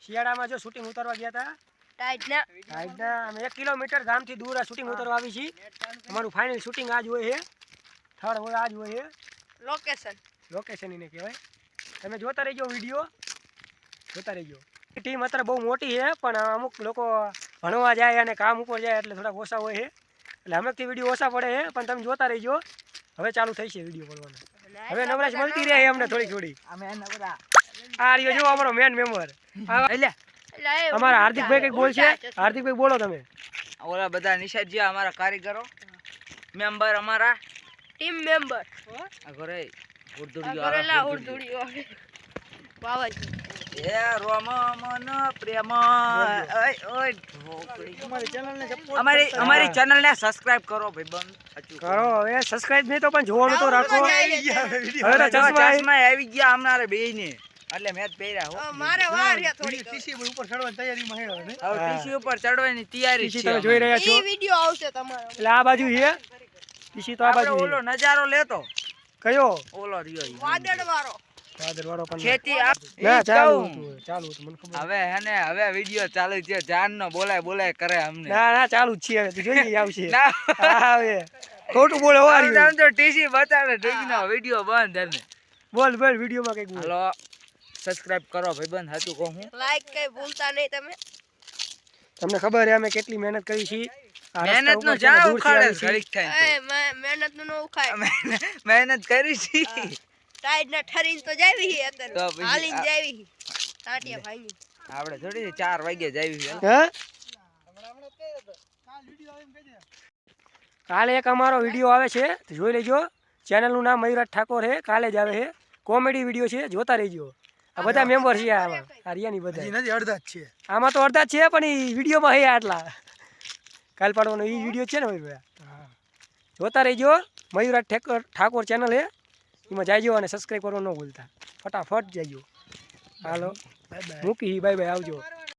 શિયાળામાં જો શૂટિંગ ઉતારવા ગયા હતા ટાઈડના અમે 1 કિલોમીટર ગામથી દૂર આ શૂટિંગ ઉતારવા આવી છીએ અમારું ફાઇનલ શૂટિંગ આજ હોય છે થર્ડ હોય આજ હોય છે લોકેશન એને કહેવાય તમે જોતા રહેજો વિડીયો જોતા રહેજો ટીમ અત્યારે બહુ મોટી છે પણ અમુક લોકો ભણવા જાય અને કામ ઉપર જાય એટલે થોડાક ઓછા હોય છે એટલે અમુકથી વિડીયો ઓછા પડે છે પણ તમે જોતા રહેજો હવે ચાલુ થઈ છે વિડીયો પડવાનો હવે નવરાશ મળતી રહે અમને થોડી આ રહ્યો જો અમારો મેન મેમ્બર અમારા હાર્દિકભાઈ કંઈક બોલશે હાર્દિકભાઈ બોલો તમે ઓલા બધા નિશાજી અમારા કારીગરો મેમ્બર અમારા ટીમ મેમ્બર અગરે હુડદુડિયો એ રોમ મન પ્રેમ અમારી ચેનલ ને સબસ્ક્રાઇબ કરો ભાઈબંધ કરો હવે સબસ્ક્રાઇબ નહીં તો પણ જોવાનું તો રાખો હવે તો ચશ્મા આવી ગયા અમારે બેયને એટલે મેચ પહેર્યા હો મારે વાર છે થોડી ટીસી ઉપર ચડવાની તૈયારીમાં હે હવે હવે ટીસી ઉપર ચડવાની તૈયારી છે તમે જોઈ રહ્યા છો ઈ વિડિયો આવશે તમારો એટલે આ બાજુ છે ટીસી તો આ બાજુ ઓલો નજારો લેતો કયો ઓલો રહ્યો વાદળ વાળો પણ ખેતી ના ચાલુ ચાલુ મને ખબર હવે હેને હવે વિડિયો ચાલુ છે જાન નો બોલાય કરે અમને ના ચાલુ જ છે હવે તું જોઈ આવશે ના હવે ખોટું બોલે વારી આમ તો ટીસી બતાવે ઢીકનો વિડિયો બંધ હને બોલ વિડીયોમાં કંઈક બોલ હાલો સબસ્ક્રાઇબ કરો ભાઈબંધ હતું કહું લાઈક કઈ ભૂલતા નહીં તમે તમને ખબર છે અમે કેટલી મહેનત કરી છે મહેનત નો જા ઉખાડે ઘડીક થાય એ મહેનત નું ન ઉખાય મહેનત કરી છે ટાઈડ ના ઠરીને તો જાવી હી તો અત્યારે પછી હાલીને જાવી હી ટાટિયા ભાઈની આપણે થોડી 4 વાગે જાવી છે હે કાલે એક અમારો વિડીયો આવે છે તો જોઈ લેજો ચેનલનું નામ મયુરાજ ઠાકોર છે કાલે જ આવે છે કોમેડી વિડીયો છે જોતા રહેજો આ બધા મેમ્બર છે આમાં આ રિયાની બધા અડધા જ છે આમાં તો અડધા જ છે પણ એ વિડીયોમાં હે આટલા કાલ પાડવાનો એ વિડીયો છે ને મયુરભાઈ જોતા રહેજો મયુરાજ ઠાકોર ચેનલ છે એમાં જાયજો અને સબસ્ક્રાઈબ કરવાનું ન ભૂલતા ફટાફટ જાયજો હાલો મૂકી બાય આવજો